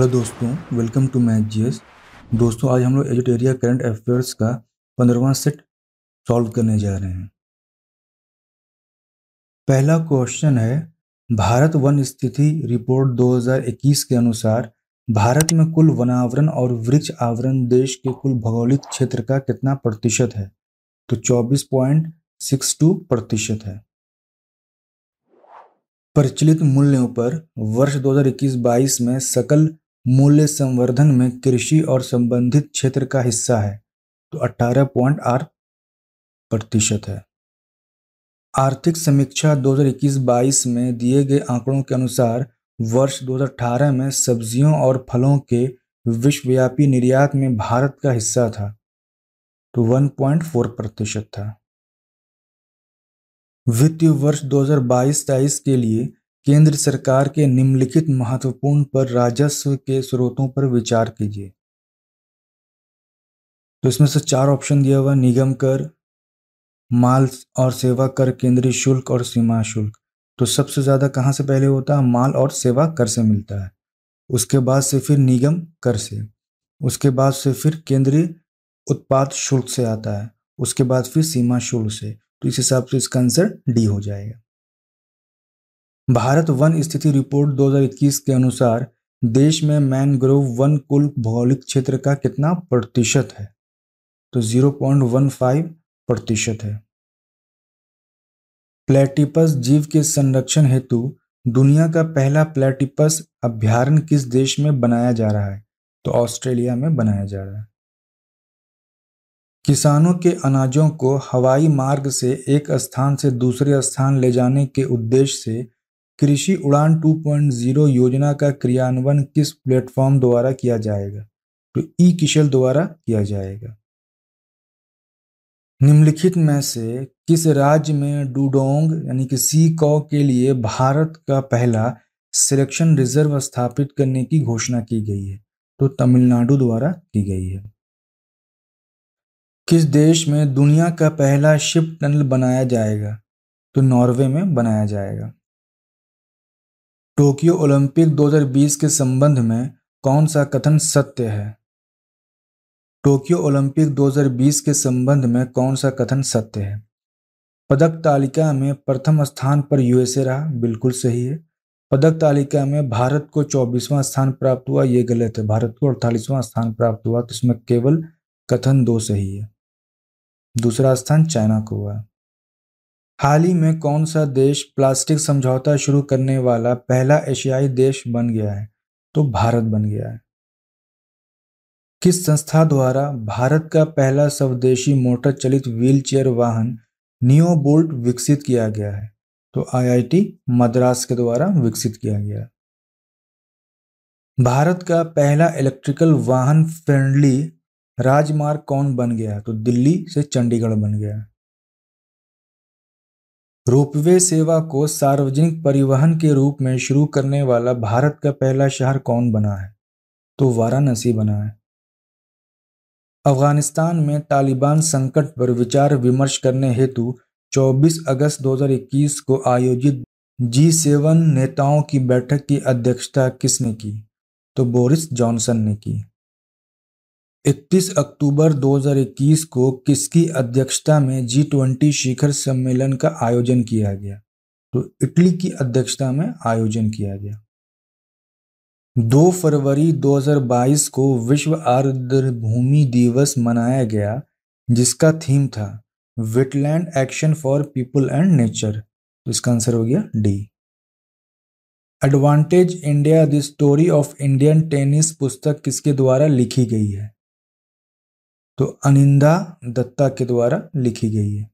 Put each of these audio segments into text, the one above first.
Hello दोस्तों, welcome to math GS. दोस्तों, आज हम लोग एजुटेरिया करंट अफेयर्स का 15वां सेट सॉल्व करने जा रहे हैं। पहला क्वेश्चन है, भारत वन स्थिति रिपोर्ट 2021 के अनुसार भारत में कुल वनावरण और वृक्ष आवरण देश के कुल भौगोलिक क्षेत्र का कितना प्रतिशत है? तो 24.62% है। प्रचलित मूल्यों पर वर्ष 2021-22 में सकल मूल्य संवर्धन में कृषि और संबंधित क्षेत्र का हिस्सा है, तो 18.8% है। आर्थिक समीक्षा 2021-22 में दिए गए आंकड़ों के अनुसार वर्ष 2018 में सब्जियों और फलों के विश्वव्यापी निर्यात में भारत का हिस्सा था, तो 1.4% था। वित्तीय वर्ष 2022-23 के लिए केंद्र सरकार के निम्नलिखित महत्वपूर्ण पर राजस्व के स्रोतों पर विचार कीजिए। तो इसमें से 4 ऑप्शन दिया हुआ: निगम कर, माल और सेवा कर, केंद्रीय शुल्क और सीमा शुल्क। तो सबसे ज़्यादा कहाँ से पहले होता है? माल और सेवा कर से मिलता है। उसके बाद से फिर निगम कर से, उसके बाद से फिर केंद्रीय उत्पाद शुल्क से आता है, उसके बाद फिर सीमा शुल्क से। तो इस हिसाब से इसका आंसर डी हो जाएगा। भारत वन स्थिति रिपोर्ट 2021 के अनुसार देश में मैनग्रोव वन कुल भौगोलिक क्षेत्र का कितना प्रतिशत है? तो 0.15% है। प्लेटिपस जीव के संरक्षण हेतु दुनिया का पहला प्लेटिपस अभयारण्य किस देश में बनाया जा रहा है? तो ऑस्ट्रेलिया में बनाया जा रहा है। किसानों के अनाजों को हवाई मार्ग से एक स्थान से दूसरे स्थान ले जाने के उद्देश्य से कृषि उड़ान 2.0 योजना का क्रियान्वयन किस प्लेटफॉर्म द्वारा किया जाएगा? तो ई किशल द्वारा किया जाएगा। निम्नलिखित में से किस राज्य में डुडोंग यानी कि सी कौ के लिए भारत का पहला सिलेक्शन रिजर्व स्थापित करने की घोषणा की गई है? तो तमिलनाडु द्वारा की गई है। किस देश में दुनिया का पहला शिप टनल बनाया जाएगा? तो नॉर्वे में बनाया जाएगा। टोक्यो ओलंपिक 2020 के संबंध में कौन सा कथन सत्य है? टोक्यो ओलंपिक 2020 के संबंध में कौन सा कथन सत्य है? पदक तालिका में प्रथम स्थान पर यूएसए रहा, बिल्कुल सही है। पदक तालिका में भारत को 24वां स्थान प्राप्त हुआ, ये गलत है। भारत को 48वां स्थान प्राप्त हुआ, तो इसमें केवल कथन 2 सही है। दूसरा स्थान चाइना को हुआ। हाल ही में कौन सा देश प्लास्टिक समझौता शुरू करने वाला पहला एशियाई देश बन गया है? तो भारत बन गया है। किस संस्था द्वारा भारत का पहला स्वदेशी मोटर चलित व्हीलचेयर वाहन नियो बोल्ट विकसित किया गया है? तो आईआईटी मद्रास के द्वारा विकसित किया गया। भारत का पहला इलेक्ट्रिकल वाहन फ्रेंडली राजमार्ग कौन बन गया? तो दिल्ली से चंडीगढ़ बन गया। रोपवे सेवा को सार्वजनिक परिवहन के रूप में शुरू करने वाला भारत का पहला शहर कौन बना है? तो वाराणसी बना है। अफगानिस्तान में तालिबान संकट पर विचार विमर्श करने हेतु 24 अगस्त 2021 को आयोजित G7 नेताओं की बैठक की अध्यक्षता किसने की? तो बोरिस जॉनसन ने की। 31 अक्टूबर 2021 को किसकी अध्यक्षता में G20 शिखर सम्मेलन का आयोजन किया गया? तो इटली की अध्यक्षता में आयोजन किया गया। 2 फरवरी 2022 को विश्व आर्द्रभूमि दिवस मनाया गया, जिसका थीम था wetland action for people and nature. तो इसका आंसर हो गया D. Advantage India the story of Indian tennis पुस्तक किसके द्वारा लिखी गई है? तो अनिंदा दत्ता के द्वारा लिखी गई है।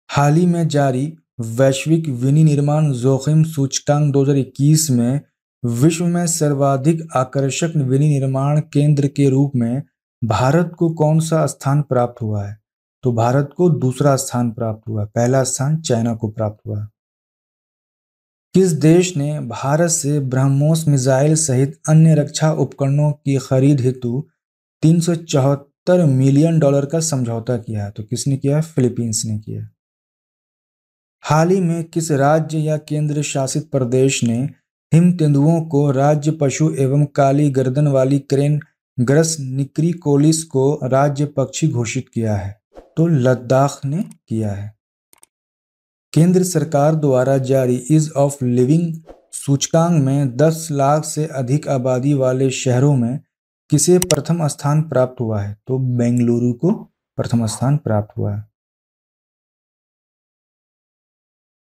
हाल ही में जारी वैश्विक विनिर्माण जोखिम सूचकांक 2021 में विश्व में सर्वाधिक आकर्षक विनिर्माण केंद्र के रूप में भारत को कौन सा स्थान प्राप्त हुआ है? तो भारत को दूसरा स्थान प्राप्त हुआ, पहला स्थान चाइना को प्राप्त हुआ। किस देश ने भारत से ब्रह्मोस मिसाइल सहित अन्य रक्षा उपकरणों की खरीद हेतु $374 मिलियन का समझौता किया है? तो किसने किया? फिलीपींस ने किया। हाल ही में किस राज्य या केंद्र शासित प्रदेश ने हिम तेंदुओं को राज्य पशु एवं काली गर्दन वाली क्रेन ग्रस निक्रिकोलिस को राज्य पक्षी घोषित किया है? तो लद्दाख ने किया है। केंद्र सरकार द्वारा जारी ईज ऑफ लिविंग सूचकांक में 10 लाख से अधिक आबादी वाले शहरों में किसे प्रथम स्थान प्राप्त हुआ है? तो बेंगलुरु को प्रथम स्थान प्राप्त हुआ है।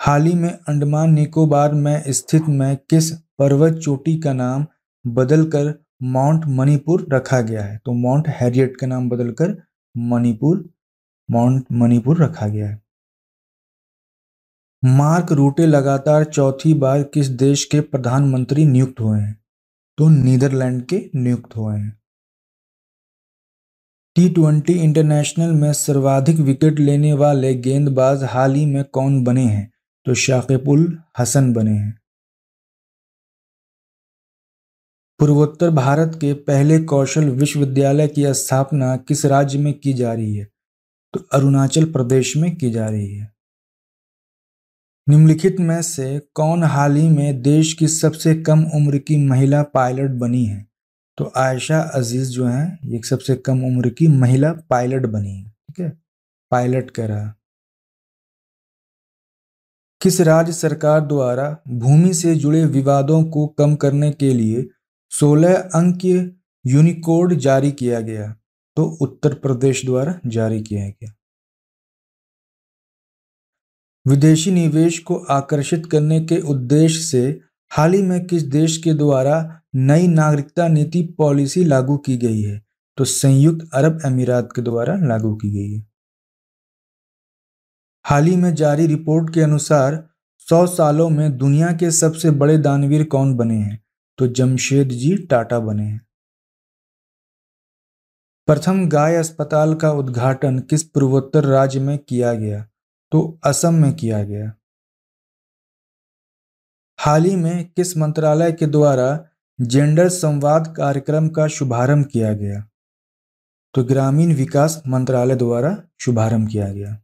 हाल ही में अंडमान निकोबार में स्थित में किस पर्वत चोटी का नाम बदलकर माउंट मणिपुर रखा गया है? तो माउंट हैरियट का नाम बदलकर माउंट मणिपुर रखा गया है। मार्क रूटे लगातार चौथी बार किस देश के प्रधानमंत्री नियुक्त हुए हैं? तो नीदरलैंड के नियुक्त हुए हैं। T20 इंटरनेशनल में सर्वाधिक विकेट लेने वाले गेंदबाज हाल ही में कौन बने हैं? तो शाकिब उल हसन बने हैं। पूर्वोत्तर भारत के पहले कौशल विश्वविद्यालय की स्थापना किस राज्य में की जा रही है? तो अरुणाचल प्रदेश में की जा रही है। निम्नलिखित में से कौन हाल ही में देश की सबसे कम उम्र की महिला पायलट बनी है? तो आयशा अजीज जो है एक सबसे कम उम्र की महिला पायलट बनी है। ठीक है, पायलट कह रहा। किस राज्य सरकार द्वारा भूमि से जुड़े विवादों को कम करने के लिए 16 अंकीय यूनिकोड जारी किया गया? तो उत्तर प्रदेश द्वारा जारी किया गया। विदेशी निवेश को आकर्षित करने के उद्देश्य से हाल ही में किस देश के द्वारा नई नागरिकता नीति पॉलिसी लागू की गई है? तो संयुक्त अरब अमीरात के द्वारा लागू की गई है। हाल ही में जारी रिपोर्ट के अनुसार 100 सालों में दुनिया के सबसे बड़े दानवीर कौन बने हैं? तो जमशेदजी टाटा बने हैं। प्रथम गाय अस्पताल का उद्घाटन किस पूर्वोत्तर राज्य में किया गया? तो असम में किया गया। हाल ही में किस मंत्रालय के द्वारा जेंडर संवाद कार्यक्रम का शुभारंभ किया गया? तो ग्रामीण विकास मंत्रालय द्वारा शुभारंभ किया गया।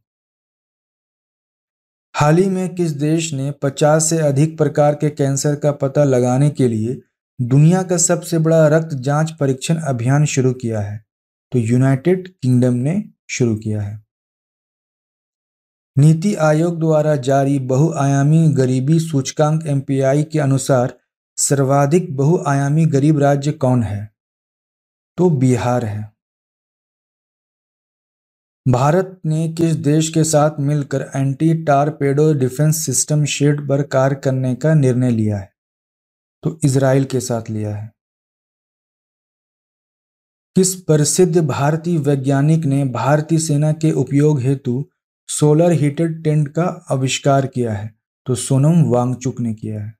हाल ही में किस देश ने 50 से अधिक प्रकार के कैंसर का पता लगाने के लिए दुनिया का सबसे बड़ा रक्त जांच परीक्षण अभियान शुरू किया है? तो यूनाइटेड किंगडम ने शुरू किया है। नीति आयोग द्वारा जारी बहुआयामी गरीबी सूचकांक MPI के अनुसार सर्वाधिक बहुआयामी गरीब राज्य कौन है? तो बिहार है। भारत ने किस देश के साथ मिलकर एंटी टारपेडो डिफेंस सिस्टम शेड पर कार्य करने का निर्णय लिया है? तो इजराइल के साथ लिया है। किस प्रसिद्ध भारतीय वैज्ञानिक ने भारतीय सेना के उपयोग हेतु सोलर हीटेड टेंट का आविष्कार किया है? तो सोनम वांगचुक ने किया है।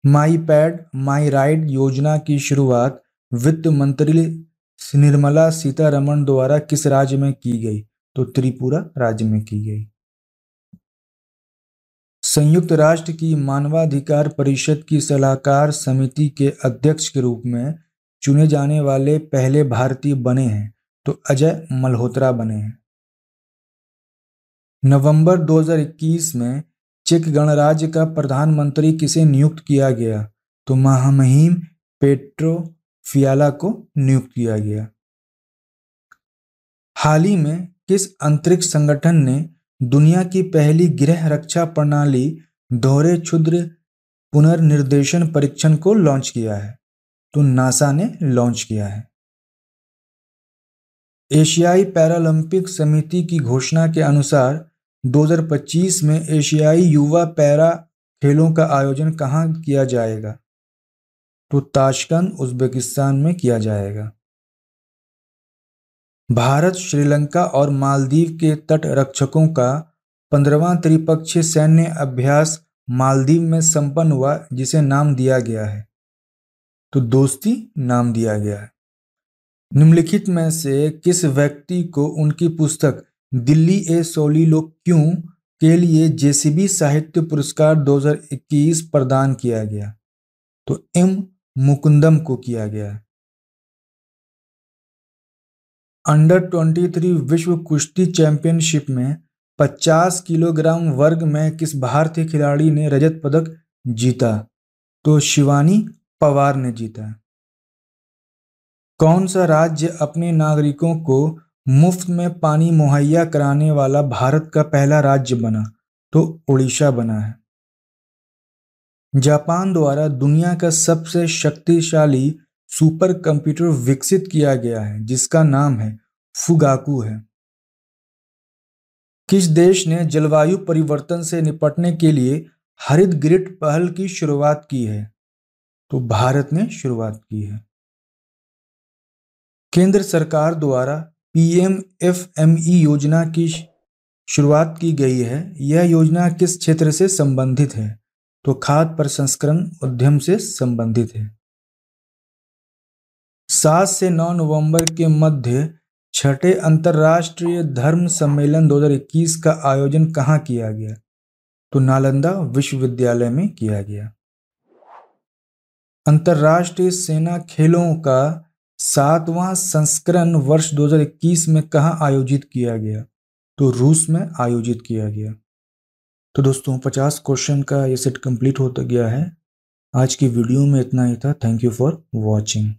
माई पैड माई राइड योजना की शुरुआत वित्त मंत्री निर्मला सीतारमण द्वारा किस राज्य में की गई? तो त्रिपुरा राज्य में की गई। संयुक्त राष्ट्र की मानवाधिकार परिषद की सलाहकार समिति के अध्यक्ष के रूप में चुने जाने वाले पहले भारतीय बने हैं? तो अजय मल्होत्रा बने हैं। नवंबर 2021 में चेक गणराज्य का प्रधानमंत्री किसे नियुक्त किया गया? तो महामहिम पेट्रो फियाला को नियुक्त किया गया। हाल ही में किस अंतरिक्ष संगठन ने दुनिया की पहली गृह रक्षा प्रणाली दोहरे क्षुद्र पुनर्निर्देशन परीक्षण को लॉन्च किया है? तो नासा ने लॉन्च किया है। एशियाई पैरालंपिक समिति की घोषणा के अनुसार 2025 में एशियाई युवा पैरा खेलों का आयोजन कहाँ किया जाएगा? तो ताशकंद उज्बेकिस्तान में किया जाएगा। भारत, श्रीलंका और मालदीव के तट रक्षकों का 15वां त्रिपक्षीय सैन्य अभ्यास मालदीव में संपन्न हुआ, जिसे नाम दिया गया है? तो दोस्ती नाम दिया गया है। निम्नलिखित में से किस व्यक्ति को उनकी पुस्तक दिल्ली ए सोलिलोक्यूं के लिए JCB साहित्य पुरस्कार 2021 प्रदान किया गया? तो M मुकुंदम को किया गया। अंडर 23 विश्व कुश्ती चैंपियनशिप में 50 किलोग्राम वर्ग में किस भारतीय खिलाड़ी ने रजत पदक जीता? तो शिवानी पवार ने जीता। कौन सा राज्य अपने नागरिकों को मुफ्त में पानी मुहैया कराने वाला भारत का पहला राज्य बना? तो उड़ीसा बना है। जापान द्वारा दुनिया का सबसे शक्तिशाली सुपर कंप्यूटर विकसित किया गया है जिसका नाम है फुगाकू है। किस देश ने जलवायु परिवर्तन से निपटने के लिए हरित ग्रिड पहल की शुरुआत की है? तो भारत ने शुरुआत की है। केंद्र सरकार द्वारा पीएमएफएमई योजना की शुरुआत की गई है। यह योजना किस क्षेत्र से संबंधित है? तो खाद्य प्रसंस्करण उद्यम से संबंधित है। 7 से 9 नवंबर के मध्य छठे अंतर्राष्ट्रीय धर्म सम्मेलन 2021 का आयोजन कहाँ किया गया? तो नालंदा विश्वविद्यालय में किया गया। अंतर्राष्ट्रीय सेना खेलों का 7वां संस्करण वर्ष 2021 में कहाँ आयोजित किया गया? तो रूस में आयोजित किया गया। तो दोस्तों 50 क्वेश्चन का ये सेट कंप्लीट होता गया है। आज की वीडियो में इतना ही था। Thank you for watching.